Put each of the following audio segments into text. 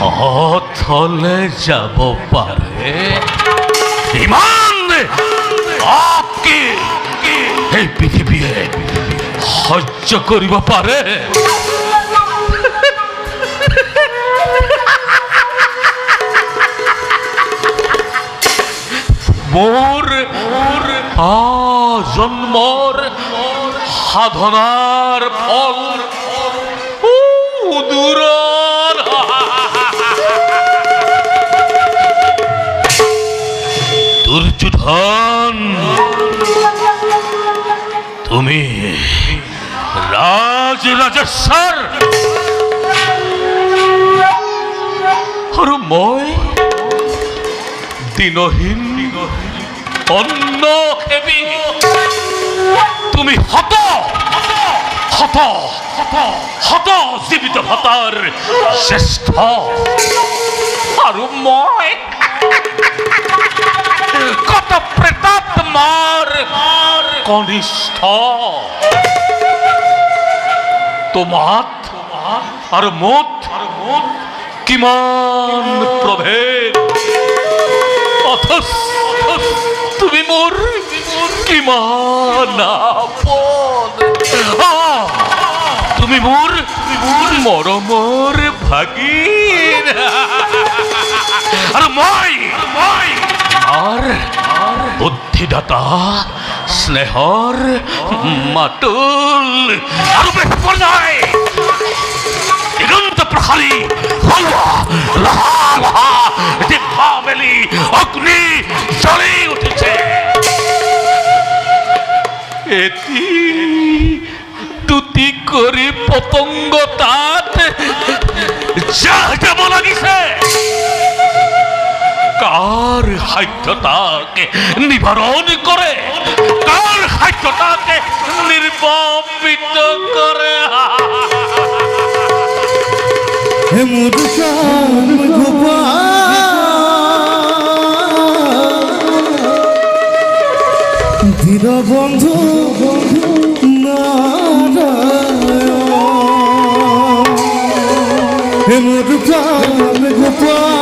থলে যাব পারে ইমান আপকে এই পৃথিবীয়ে সহ্য কৰিব পাৰে মোৰ জন্মৰ সাধনাৰ ফল দূৰৰ দুৰ্যোধন তুমি ৰাজেশ্বৰ আৰু মই দিনহীন অন্নক্ষেপী তুমি হত জীৱিত ভটাৰ শ্ৰেষ্ঠ আৰু মই কত প্ৰেতাত্মাৰ কনিষ্ঠ তোমাত আৰু মোত কিমান প্ৰভেদ অথচ তুমি মোৰ কিমান আপন তুমি মোৰ মৰমৰ ভাগিন আৰু মই বুদ্ধিদাতা স্নেহৰ মাতুল আৰু বেপৰদাই দিগন্ত প্ৰসাৰী দেখা মেলি অগ্নি জ্বলি উঠিছে এটি দুটি কৰি পতংগ তাত যাব লাগিছে কাৰ সাধ্যতাকে নিবাৰণ কৰে কাৰ সাধ্যতাকে নিৰ্বাপিত কৰে হে মুদুচাম গোপাল ধীর বন্ধু হে মুদুচাম গোপাল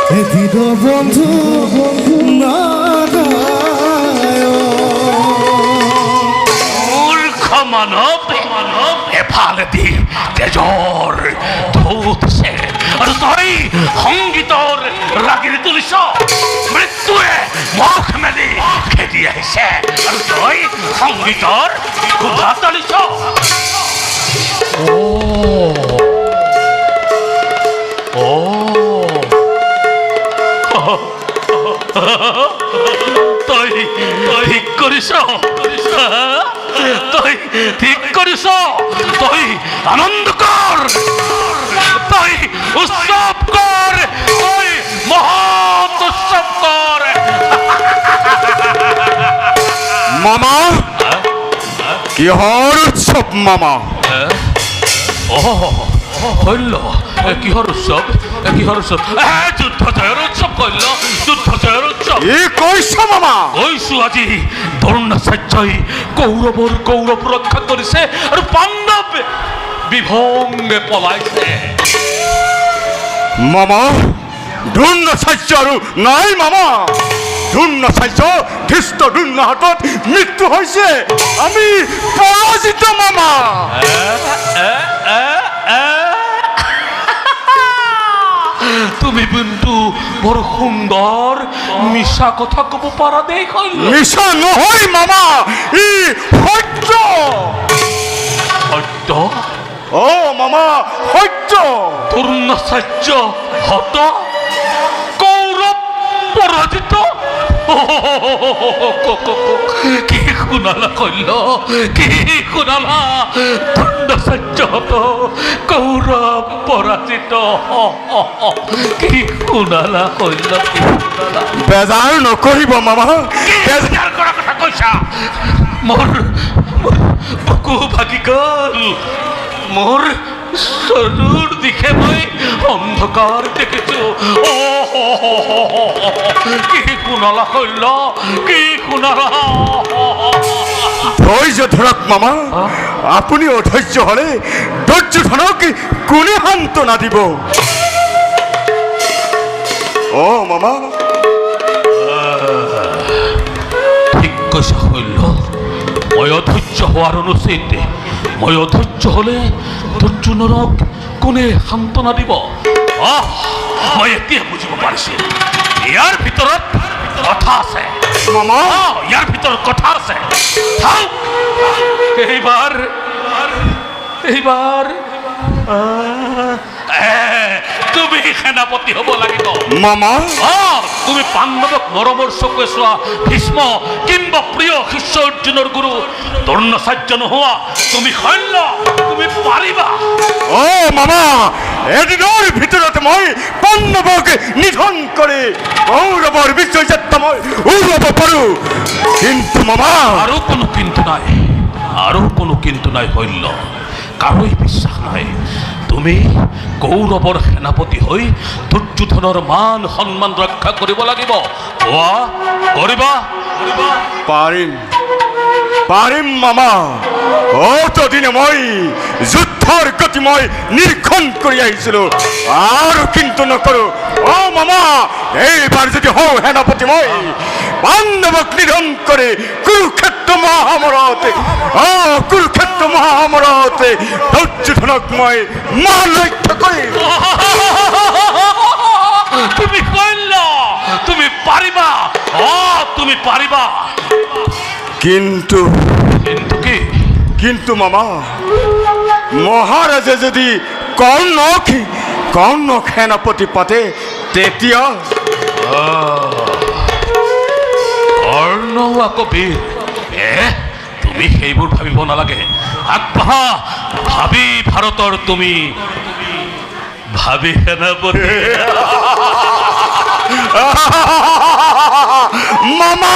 হে ধীর বন্ধু মানৱ এফালেদি তেজৰ ধৌছে আৰু তই সংগীতৰ ৰাগিৰি তুলিছ মৃত্যুৱে মুখ মেলি খেদি আহিছে আৰু তই সংগীতৰ ক্ষুধা তুলিছ তই ঠিক কৰিছ তই ঠিক কৰিছ তই আনন্দ কৰ তই উৎসৱ কৰ তই মহৎ উৎসৱ কৰ মামা কিহৰ উৎসৱ মামা হইল কিহৰ উৎসৱ যুদ্ধ জয়ৰ উৎসৱ কইল যুদ্ধ জয়ৰ উৎসৱ কৈছ মামা কৈছো আজি দ্ৰোণাচাৰ্যই কৌৰৱ ৰক্ষা কৰিছে আৰু পাণ্ডৱ বিভংগে পলাইছে মামা দ্ৰোণাচাৰ্য আৰু নাই মামা দ্ৰোণাচাৰ্য ধৃষ্ট দ্ৰোণৰ হাতত মৃত্যু হৈছে আমি পৰাজিত মামা তুমি কিন্তু বৰ সুন্দৰ মিছা কথা ক'ব পাৰা দেই মিছা নহয় মামা ই সত্য সত্য মামা সত্য দ্ৰোণাচাৰ্য হত কৌৰৱ পৰাজিত কি শুনালা কইল কি শুনালা দ্ৰোণাচাৰ্য হত কৌৰৱ পৰাজিত কি শুনালা কইল কি শুনালা বেজাৰ নকৰিব মামা বেজাৰ কৰা কথা কৈছা মোৰ বুকু ভাগি গ'ল মোৰ চৰুৰ দিশে মই অন্ধকাৰ দেখিছো কি শুনালা কইল কি শুনালা ধৈৰ্য ধৰক মামা আপুনি অধৈৰ্য হ'লে দুৰ্যোধনক কোনে সান্তনা দিব মামা ঠিক কৈছা শৈল্য মই অধৈৰ্য হোৱাৰ অনুচিত মই অধৈৰ্য হ'লে দুৰ্যোধনক কোনে সান্তনা দিব মই এতিয়া বুজিব পাৰিছো ইয়াৰ ভিতৰত কথা আছে মামা ইয়াৰ ভিতৰত কথা আছে থাওক এইবাৰ তুমি সেনাপতি হ'ব লাগিব মামা তুমি পাণ্ডৱক মৰমৰ চকুৱে চোৱা ভীষ্ম কিম্বা প্ৰিয় শিষ্য অৰ্জুনৰ গুৰু দ্ৰোণাচাৰ্য নোহোৱা তুমি শৈল্য তুমি পাৰিবা মামা এদিনৰ ভিতৰত মই পাণ্ডৱক নিধন কৰি কৌৰৱৰ বিশ্বযাত্ৰা মই উৰুৱাব পাৰোঁ কিন্তু মামা আৰু কোনো কিন্তু নাই শৈল্য কাৰোই বিশ্বাস নাই তুমি কৌৰৱৰ সেনাপতি হৈ দুৰ্যোধনৰ মান সন্মান ৰক্ষা কৰিব লাগিব কৰিবা পাৰিম মামা অতদিনে মই যুদ্ধৰ গতি মই নিৰীক্ষণ কৰি আহিছিলোঁ আৰু কিন্তু নকৰোঁ মামা এইবাৰ যদি হওঁ সেনাপতি মই পাণ্ডৱক নিধন কৰি কুৰুক্ষেত্ৰ মহাসমৰতে দুৰ্যোধনক মই মান ৰক্ষা কৰিম তুমি শৈল্য তুমি পাৰিবা তুমি পাৰিবা কিন্তু মামা মহাৰাজে যদি কৰ্ণক সেনাপতি পাতে তেতিয়া কৰ্ণ আকৌ বীৰ তুমি সেইবোৰ ভাবিব নালাগে আগবাঢ়া ভাবি ভাৰতৰ তুমি ভাবি সেনাপতি মামা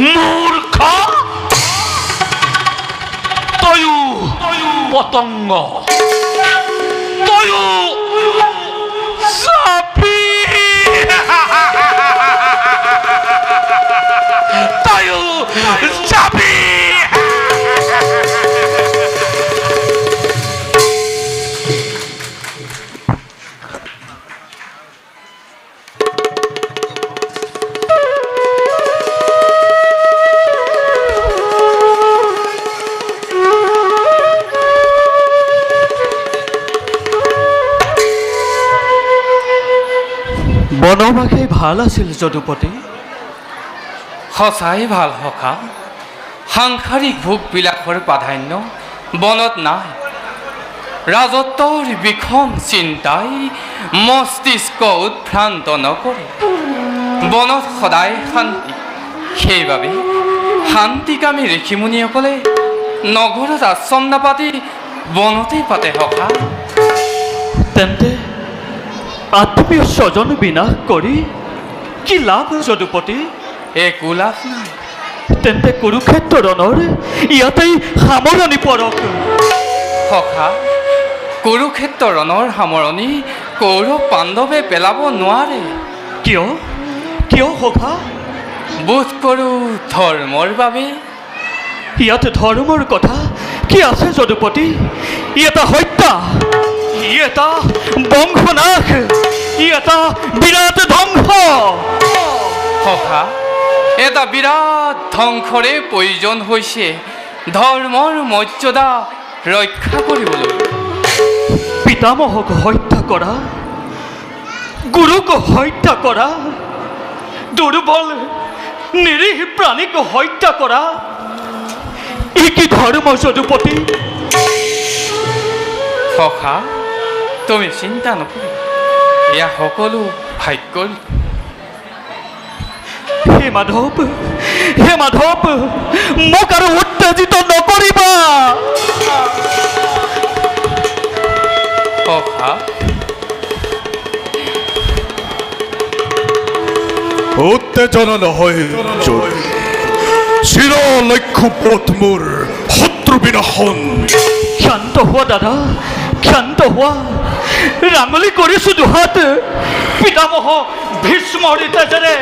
মূৰ্খ তয়ো পতংগ তয়ো চাপি তয়ো চাপি বনবাসে ভাল আছিল যদুপতি সঁচাই ভাল সখা সাংসাৰিক ভোগ বিলাসৰ প্ৰাধান্য বনত নাই ৰাজত্বৰ বিষম চিন্তাই মস্তিষ্ক উৎভ্ৰান্ত নকৰে বনত সদায় শান্তি সেইবাবে শান্তিকামী ঋষিমুনিসকলে নগৰত আশ্ৰম নাপাতি বনতেই পাতে সখা তেন্তে আত্মীয় স্বজন বিনাশ কৰি কি লাভ যদুপতি একো লাভ নাই তেন্তে কুৰুক্ষেত্ৰ ৰণৰ ইয়াতেই সামৰণি পৰক সখা কুৰুক্ষেত্ৰ ৰণৰ সামৰণি কৌৰৱ পাণ্ডৱে পেলাব নোৱাৰে কিয় সখা বোধ কৰোঁ ধৰ্মৰ বাবে ইয়াত ধৰ্মৰ কথা কি আছে যদুপতি ই এটা হত্যা ই এটা বংশনাশ ই এটা বিৰাট ধ্বংস সখা এটা বিৰাট ধ্বংসৰে প্ৰয়োজন হৈছে ধৰ্মৰ মৰ্যাদা ৰক্ষা কৰিবলৈ পিতামহক হত্যা কৰা গুৰুক হত্যা কৰা দুৰ্বল নিৰীহ প্ৰাণীক হত্যা কৰা ই কি ধৰ্ম যদুপতি সখা তুমি চিন্তা নকৰিবা এয়া সকলো ভাগ্যৰ হে মাধৱ মোক আৰু উত্তেজিত নকৰিবা সখা উত্তেজনা নহয় চিৰ লক্ষ্যপথ মোৰ শত্ৰু বিনাশন। ক্ষান্ত হোৱা দাদা, ক্ষান্ত হোৱা। ৰাঙলী কৰিছো দুহাত পিতামহ ভীষ্মৰ তেজেৰে।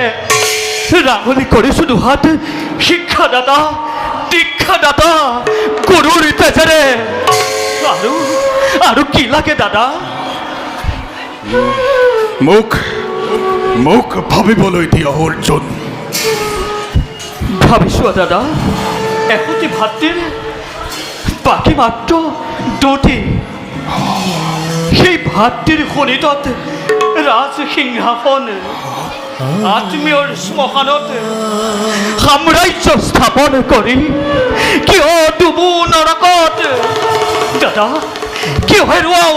ৰাঙলী কৰিছো দুহাত শিক্ষাদাতা, দীক্ষাদাতা গুৰুৰ তেজেৰে। আৰু কি লাগে দাদা? মোক ভাবিবলৈ দিয়া অৰ্জুন। ভাবিছোৱা দাদা, এশটি ভাতৃৰ বাকী মাত্ৰ দুটি। সেই ভাতৃৰ শোণিতত ৰাজ সিংহাসন, আত্মীয়ৰ শ্মশানত সাম্ৰাজ্য স্থাপন কৰি কিয় ডুবো নৰকত? দাদা কিয় হেৰুৱাও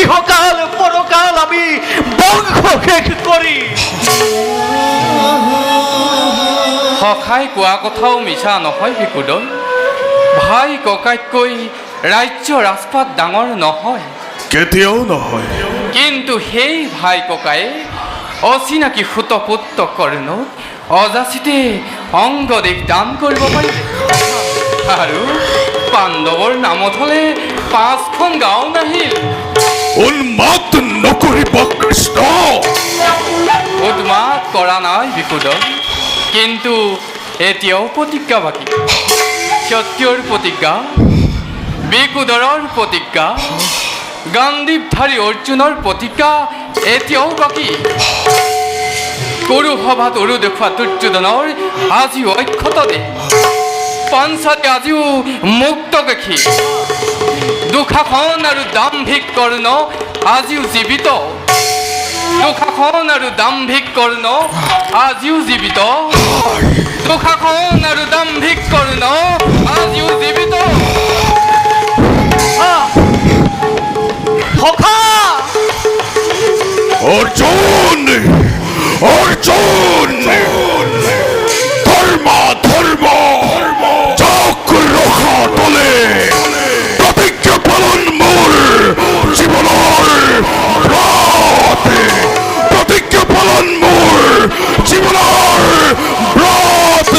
ইহকাল পৰকাল আমি বংশ শেষ কৰি? সখাই কোৱা কথাও মিছা নহয় বিকুদয়। ভাই ককাইতকৈ ৰাজ্য ৰাজপাত ডাঙৰ নহয়, কেতিয়াও নহয়। কিন্তু সেই ভাই ককায়ে অচিনাকি সুতপুত্ৰ কৰ্ণ অযাচিতে অংগদেশ দান কৰিব পাৰিলে। আৰু পাণ্ডৱৰ নামত হ'লে 5খন গাঁও নাহিল। উন্মাদ নকৰিব কৃষ্ণ। উন্মাদ কৰা নাই বিকুদয়, কিন্তু এতিয়াও প্ৰতিজ্ঞা বাকী। সত্যৰ প্ৰতিজ্ঞা, বিকুদৰৰ প্ৰতিজ্ঞা, গান্ধীধাৰী অৰ্জুনৰ প্ৰতিজ্ঞা এতিয়াও বাকী। কুৰু সভাত উৰু দেখুওৱা দুৰ্যোধনৰ আজিও অক্ষত দে। পাঞ্চালী আজিও মুক্ত দেখি। দুঃশাসন আৰু দাম্ভিক কৰ্ণ আজিও জীৱিত। দুঃশাসন আৰু দাম্ভিক কৰ্ণ আজিও জীৱিত। দুঃশাসন আৰু দাম্ভিক কৰ্ণ আজিও জীৱিত। অৰ্জুন, অৰ্জুন, ধৰ্ম ধৰ্ম যাওক ৰখা তলে। প্ৰতিজ্ঞা পালন মোৰ জীৱনৰ ব্ৰত। প্ৰতিজ্ঞা পালন মোৰ জীৱনৰ ব্ৰত।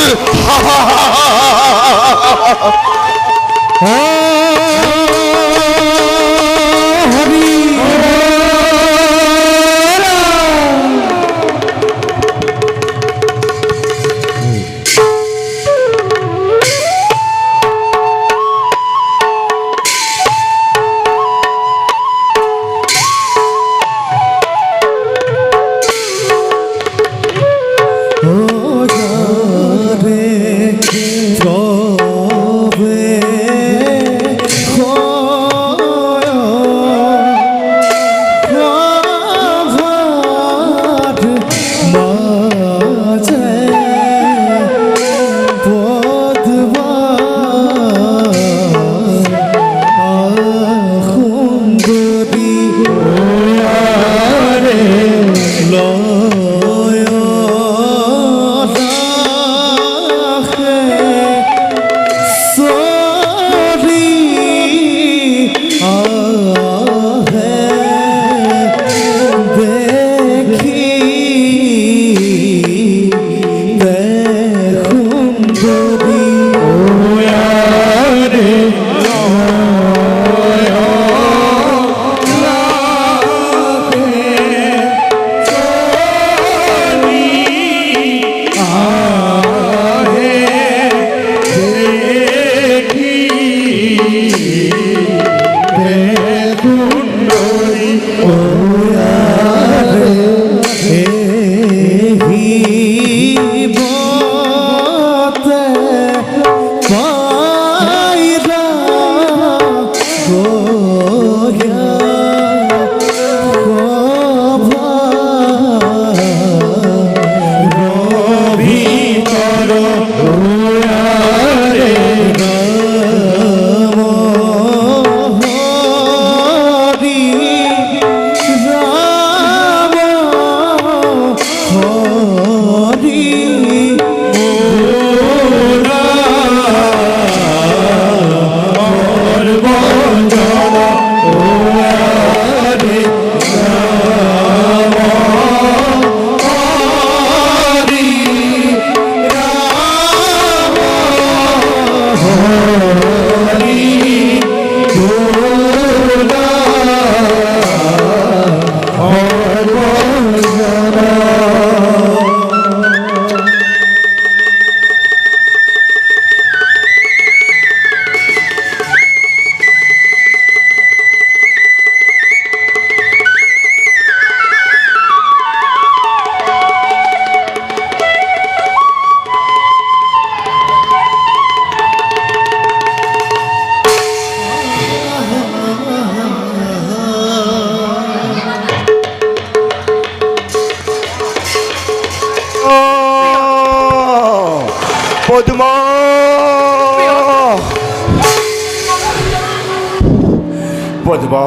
পদ্মা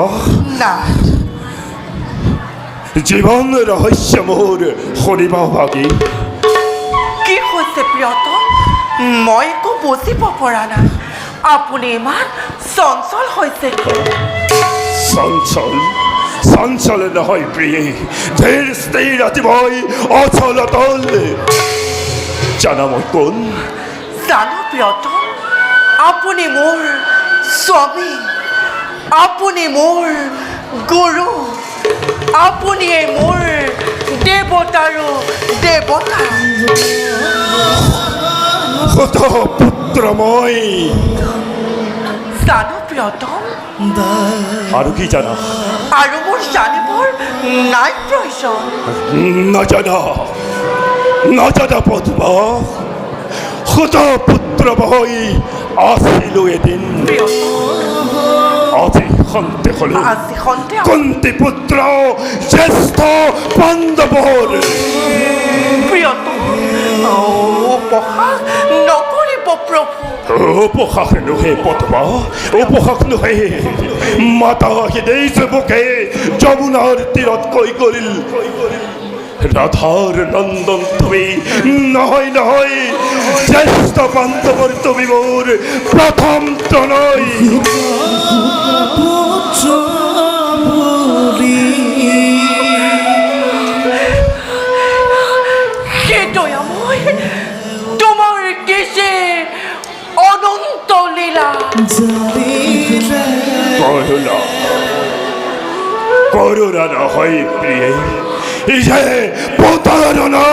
না জীৱন ৰহস্য মোৰ শুনিব ভাগি কি হৈছে প্ৰিয়তম মই একো বুজিব পৰা নাই আপুনি ইমান চঞ্চল হৈছে কিয় চঞ্চল চঞ্চল নহয় প্ৰিয়ে ধীৰ স্থিৰ অতি মই অচল অতল জানা মই কোন জানো প্ৰিয়তম আপুনি মোৰ স্বামী আপুনি মোৰ গুৰু আপুনিয়ে মোৰ দেৱতাৰো দেৱতা কত পুত্ৰ মই জানো প্ৰিয়তম আৰু কি জানা আৰু মোৰ জানিবৰ নাই প্ৰয়োজন নজানা নজানা পদ্মা কত পুত্ৰ মই আছিলো এদিন আজি সন্তে হলো আজি সন্ধিয়া কুন্তি পুত্ৰ জ্যেষ্ঠ পাণ্ডৱৰ প্ৰিয়তম উপহাস নকৰিব প্ৰভু উপহাস নোহে পদ্মা উপহাস নোহে মাতা হৃদয় চুবুকে যমুনাৰ তীৰত কৈ কৰিল ৰাধাৰ নন্দন তুমি নহয় নহয় জ্যেষ্ঠ পাণ্ডৱৰ তুমি মোৰ প্ৰথম তনয় দয়াময় তোমার কেশে অনন্ত লীলা করুণা করুণা নহয় প্রিয়ে যে প্রতারণা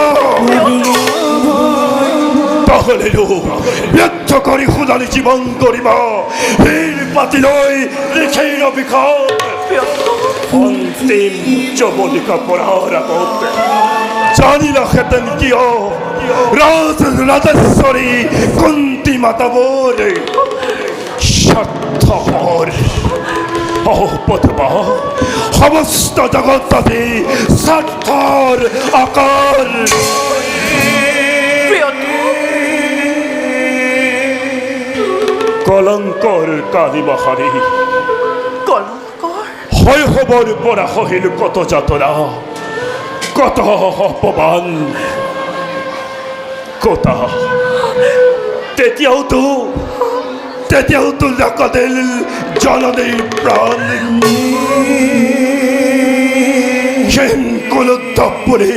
তাহলে ব্যর্থ করি খুদালি জীবন করিবা হীর পাতি লই লিখে অভিখাত অন্তিম যবনিকা পড়ার আগত জানিলা খেতেন কিয় রাজেশ্বরী কুন্তি মাতা বলে স্বার্থপর ও পদ্মা সমস্ত জগৎপতি স্বার্থর আকার কলঙ্কর কালিমাহারি কলঙ্কর শৈশৱৰ পৰা সহিল কত যাতনা কত অপমান কতা তেতিয়াওতো নাকাটিল জননীৰ প্ৰাণ কুলুদ্ধপুৰী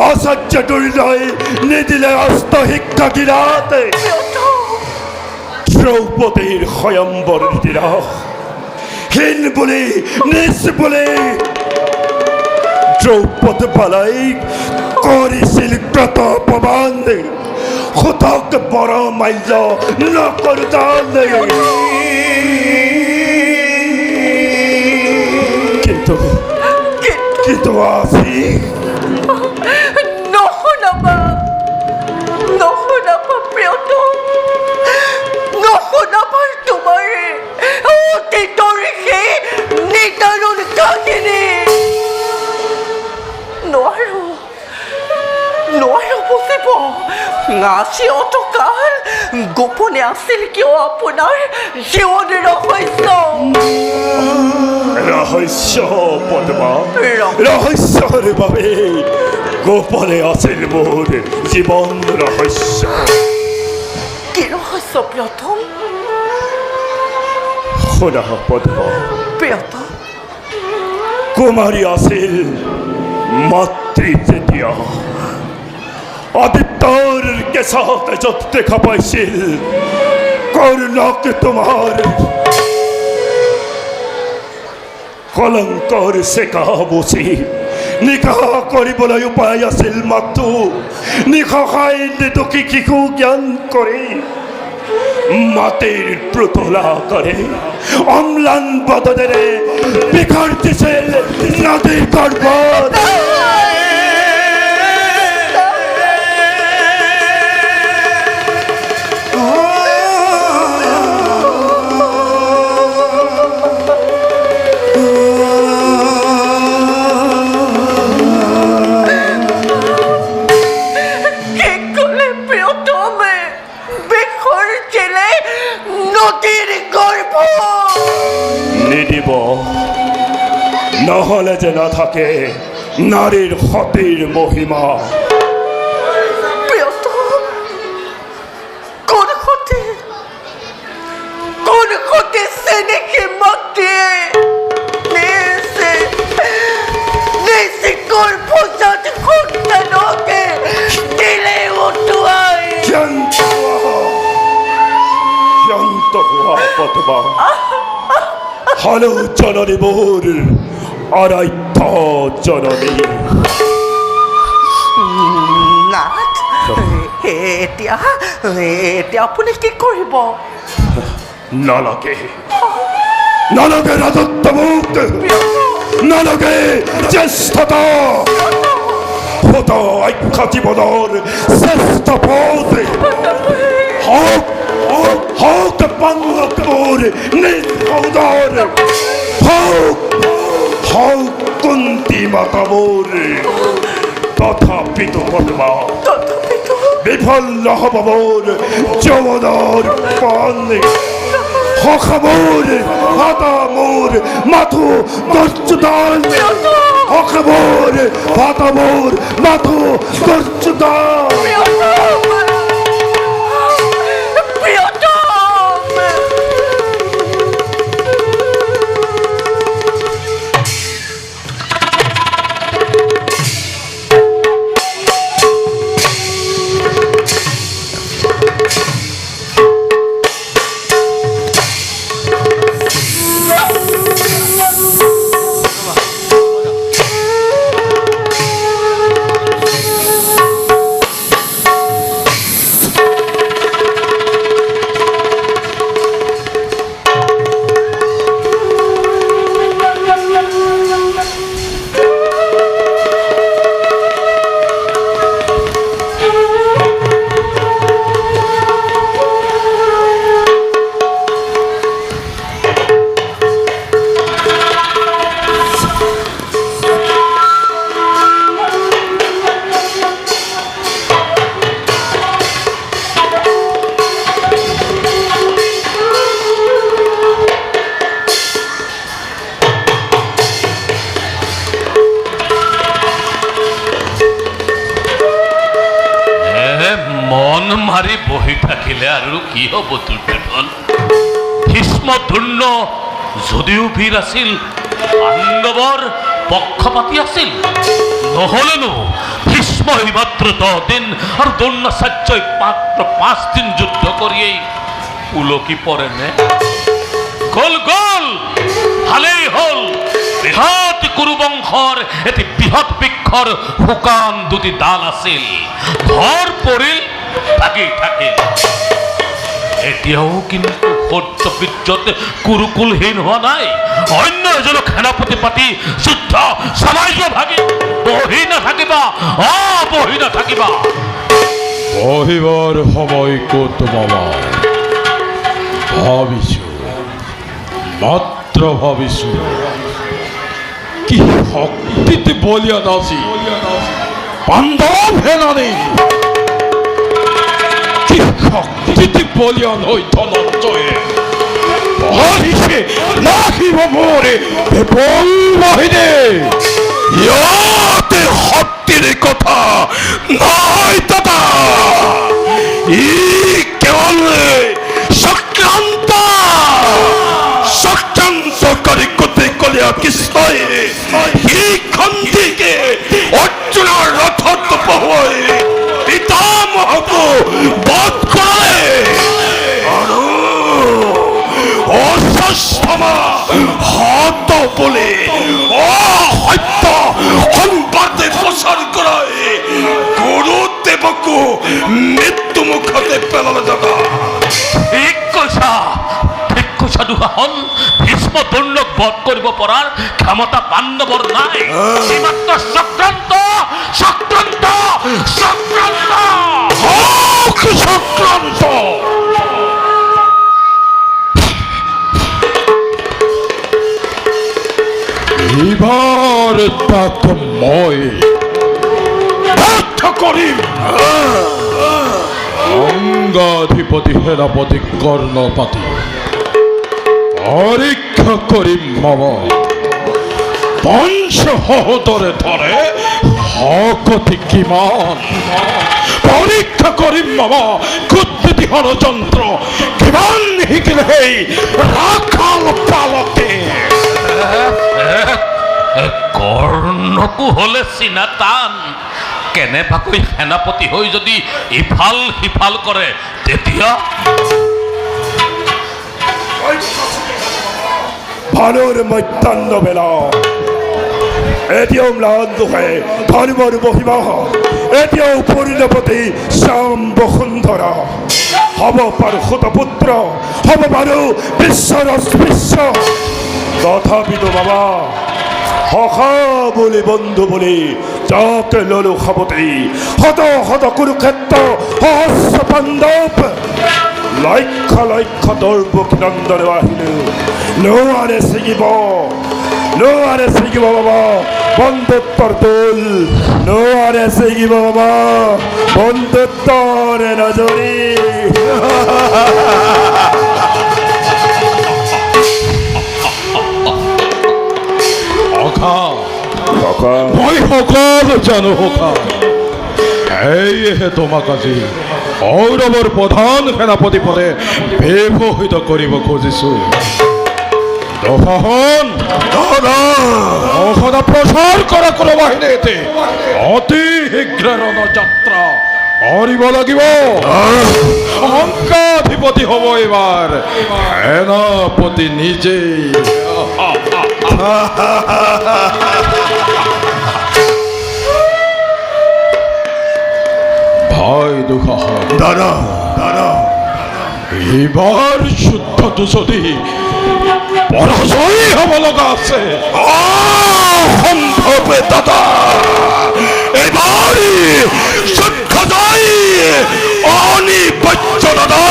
আচাৰ্য দুৰ্জয় নিদিলে অস্ত শিক্ষা গিৰাতে দ্ৰৌপদীৰ স্বয়ম্বৰ দিনা হীন বুলি নিজ বুলি দ্রৌপদ পালাই করেছিল কত অপমান সুতক বড় মাল্য নকরতাম কিন্তু কিন্তু আসি নহনাবা প্ৰিয়তম নহনাবাৰ তোমাৰ অতীতৰ সেই নিদাৰুণ কাহিনী নোৱাৰো বুজিব আজি অতকাল গোপনে আছিল কিয় আপোনাৰ জীৱন রহস্য পদ্মা রহস্যর বাবে গোপনে আছিল মোর জীবন রহস্য কি ৰহস্য প্ৰিয়তম শুনা পদ্মা প্ৰিয়তম কুমারী আছিল মাতৃ যেতিয়া আদিত্যৰ কেঁচা তেজত দেখা পাইছিল কৰ্ণক তোমাৰ কলংকৰ চেকা বচি নিশা কৰিবলৈ উপায় আছিল মাত্ৰ নিশাই দুখী শিশু জ্ঞান কৰে মাটিৰ পুতলা কৰে অম্লান বদনেৰে বিখৰ্তিছিল নদীৰ গৰ্ভত নিদিব নহলে যে না থাকে নারীর হতির মহিমা। প্রিয়তম, কোন হতে সেনেকে মধ্যে নেসে কোন পোষাত খুঁজতে নোকে দিলে উঠুয়াই শান্ত হওয়া পথবা হলো জননী মোর আরাধ্য জননী। নাথ, এতিয়া আপুনি কি কৰিব? নালাগে নালাগে রাজত্ব মুক্ত, নালাগে জ্যেষ্ঠতা হত ঐক্য জীবনের শ্রেষ্ঠ পথ। হক হক বাংলাপুর নির্ভর হক হক কুন্তি মাতা মোর তথাপিত পদ্মা বিফল হব মোর যমনার পান। হকমোর হাতামোর মাথু দর্শদান, হকমোর হাতামোর মাথু দর্শদান। মন মাৰি বহি থাকিলে আৰু কি হ'ব দুৰ্যোধন? ভীষ্ম ধূৰ্ণ যদিও বীৰ আছিল, পাণ্ডৱৰ পক্ষপাতী আছিল। নহ'লেনো ভীষ্মই মাত্ৰ 10 দিন আৰু দ্ৰোণাচাৰ্যই মাত্ৰ 5 দিন যুদ্ধ কৰিয়েই উলকি পৰেনে? গ'ল গ'ল, ভালেই হ'ল। বৃহৎ কুৰুবংশৰ এটি বৃহৎ বৃক্ষৰ শুকান দুটি ডাল আছিল, ঘৰ পৰিল থাকি থাকিল। এতিয়াও কিন্তু সহ্য বিদ্যত কুৰুকুলহীন হোৱা নাই। অন্য এজনক সেনাপতি পাতি যুদ্ধ চলাই যোৱা ভাগি বহি নাথাকিবা, বহি নাথাকিবা। বহিবৰ সময় ক'ত মামা? ভাবিছো, মাত্ৰ ভাবিছো, কি শক্তিতে বলিয়ান আছিল পাণ্ডৱ সেনানী, কি শক্তিতে বলিয়ান হৈ ধনঞ্জয়ে বহিছে নাহিব মোৰে বিপুল বাহিনী। ইয়াতে শক্তিৰ কথা নাই দাদা, ই কেৱল চক্ৰান্ত চক্ৰান্তকাৰী কতে কলীয়া কৃষ্ণই সি খন্দিকে অৰ্জুনৰ ৰথত বহুৱাই পিতামহকো বধ কৰে আৰু অস্বস্থমা হত বুলি অসত্য সংবাদে প্ৰচাৰ কৰাই গুৰুদেৱকো মৃত্যু মুখতে পেলালে দাদা। ঠিক কৈছা, ঠিক কৈছা দুঃশাসন। ভীষ্ম দ্ৰোণক বধ কৰিব পৰাৰ ক্ষমতা পাণ্ডৱৰ নাই। ই মাত্ৰ চক্ৰান্ত চক্ৰান্ত চক্ৰান্ত চক্ৰান্ত। এইবাৰ তাক মই বধ কৰিম। অংগাধিপতি সেনাপতি কৰ্ণপাতি পৰীক্ষা কৰিম মামা, বংশ হহতরে ধরে হকতি কিমান পরীক্ষা করিম মামা কুদ্দিতি হরযন্ত্র কিমান হিকিল হেই রাখাল পালকে কৰ্ণকো হলে চিনা টান কেনেবাকৈ সেনাপতি হৈ যদি ইফাল সিফাল কৰে তেতিয়া ভানুর মধ্যাহ্ন বেলা এতিয়াও ম্লান দুখে ধর্মর মহিমা এতিয়াও পূর্ণপতি শ্যাম বসুন্ধরা হব পারু সুতপুত্র হব পারু বিশ্বর বিশ্ব তথাপিতো বাবা সখা বলি বন্ধু বলি যাকে ললো খাবতে হত হত কুরুক্ষেত্র সহস্র পাণ্ডৱ লক্ষ লক্ষ দৰ্পকী নন্দন আহিলে লোৱাৰে ছিগিব বাবা বন্ধুত্বৰ দোল লোৱাৰে ছিগিব বাবা বন্ধুত্বৰ নজৰি মই সকলো জানো সখা সেয়েহে তোমাক আজি কৌৰৱৰ প্ৰধান সেনাপতি পদে ব্যৱহৃত কৰিব খুজিছো ঔষধ প্ৰচাৰ কৰা কোনো বাহিনীতে অতি শীঘ্ৰে ৰণযাত্ৰা কৰিব লাগিব অংকাধিপতি হ'ব এইবাৰ সেনাপতি নিজেই ভাই দুঃখ দাদা এইবাৰ যুদ্ধটো যদি পৰাজয় হ'ব লগা আছে সম্ভৱ দাদা এবাৰ যুদ্ধ জয় অনিবাৰ্য দাদা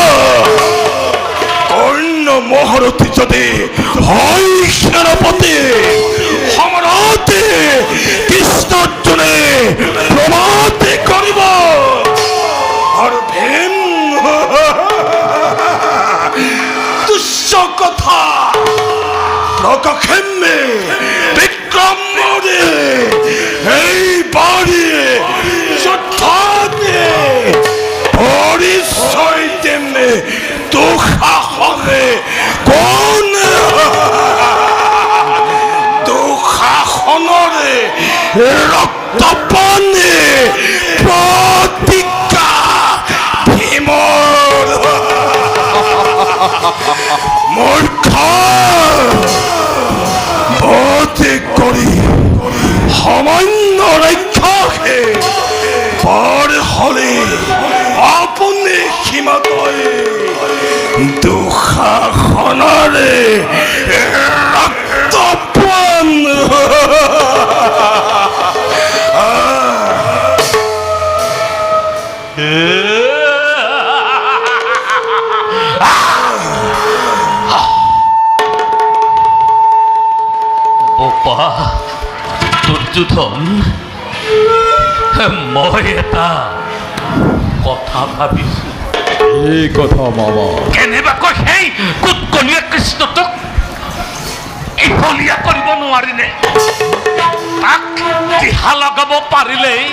কৰ্ণ মহাৰথী যদি হয় সেনাপতি সম্ৰাটে কৃষ্ণাৰ্জুনে প্ৰমাতি কৰিব আৰু ভীম তুচ্ছ কথা প্রকাশেমে বিক্রমে এই বাড়ি যুদ্ধে পরিচয় দেমে দুঃসাহসে কোন দুঃসাহসৰে ৰক্তপানে প্ৰতিজ্ঞা ভীমৰ মূৰ্খ বতি কৰি সামান্য ৰক্ষাহে পাৰ হলে আপুনি সীমাতই দুঃসাহসেৰে ৰক্তপান বোপা দুৰ্যোধন মই এটা কথা ভাবিছো এই কথা মামা কেনেবাকৈ সেই কুটকলীয়া কৃষ্ণটোক ইফলীয়া কৰিব নোৱাৰিনে তাক দিহা লগাব পাৰিলেই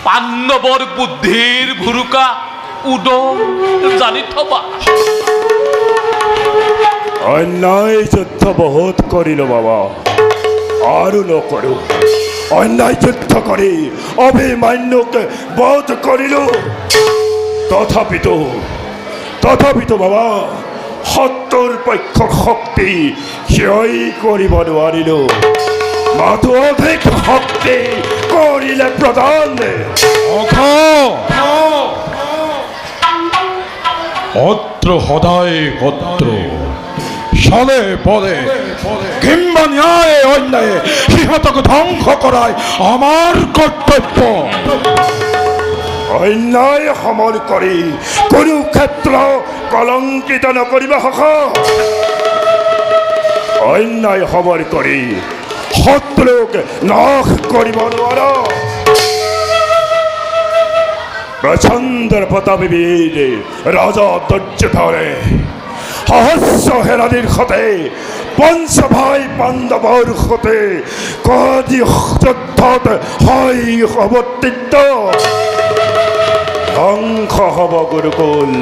পাণ্ডৱৰ বুদ্ধিৰ ভুৰুকা উদৰ জানি থবা অন্যায় যুদ্ধ বহুত কৰিলো বাবা আৰু নকৰো অন্যায় যুদ্ধ কৰি অভিমান্যুকে বধ কৰিলো তথাপিতো বাবা সত্তৰ পক্ষৰ শক্তি ক্ষয় কৰিব নোৱাৰিলো মাথো অধিক শক্তি কৰিলে প্ৰদান শত্ৰু সদায় শত্ৰু চলে বলে কিংবা ন্যায় অন্যায় সিহঁতক ধ্বংস কৰাই আমাৰ কৰ্তব্য অন্যায় সমল কৰি কুৰুক্ষেত্ৰ কলংকিত নকৰিব সখা অন্যায় সমল কৰি শত্ৰুক নাশ কৰিব নোৱাৰা প্ৰচণ্ডৰ প্ৰতাপী বীৰ ৰাজা দুৰ্যোধনে সহস্ৰ হেৰানিৰ সতে বংশভাই পাণ্ডৱৰ সতে কদি যুদ্ধত হয় অৱতীৰ্ণ ধ্বংস হ'ব গুৰুকুল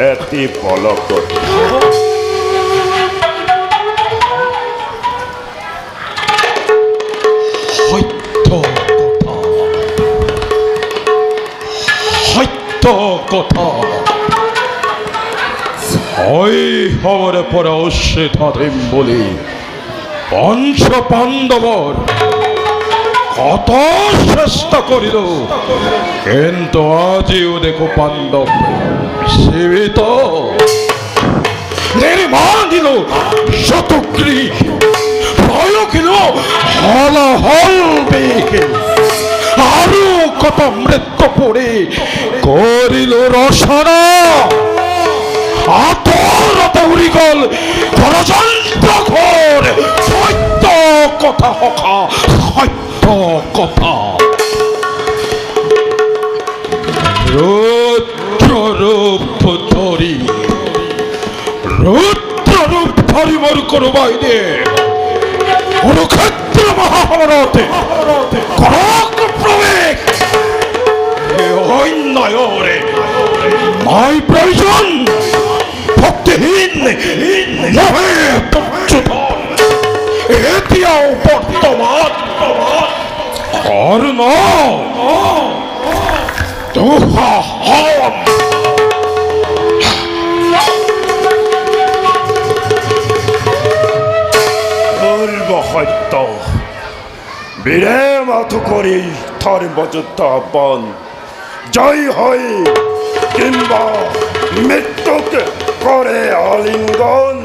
এটি পলকত সত্য কথা শৈশৱৰে পৰা উচ্ছেদ দিম বুলি পঞ্চ পাণ্ডৱৰ কত চেষ্টা কৰিলো কিন্তু আজিও দেখো পাণ্ডৱ জীবিত নিৰ্মাণিলো শতগ্ৰী প্ৰয়োগিলো হলহল বেগ আৰু কত মৃত্যু পৰি কৰিলো ৰচনা আতৰতে উৰি গল ষড়যন্ত্ৰ ঘোৰ সত্য কথা সখা সত্য কথা ৰুদ্ৰৰূপ ধৰি মোৰ কোনোবাই দিয়ে কুৰুক্ষেত্ৰ মহাভাৰতে কৰক প্ৰৱেশ অন্যায়ৰে নাই প্ৰয়োজন ভক্তিহীন মহে প্ৰচ্যুতন এতিয়াও বৰ্তমান কৰ্ণ দুঃসাহস সত্য বীৰে মাথো কৰি ধৰ্মযুদ্ধ জয় হয় কিংবা মৃত্যুক কৰে আলিঙ্গন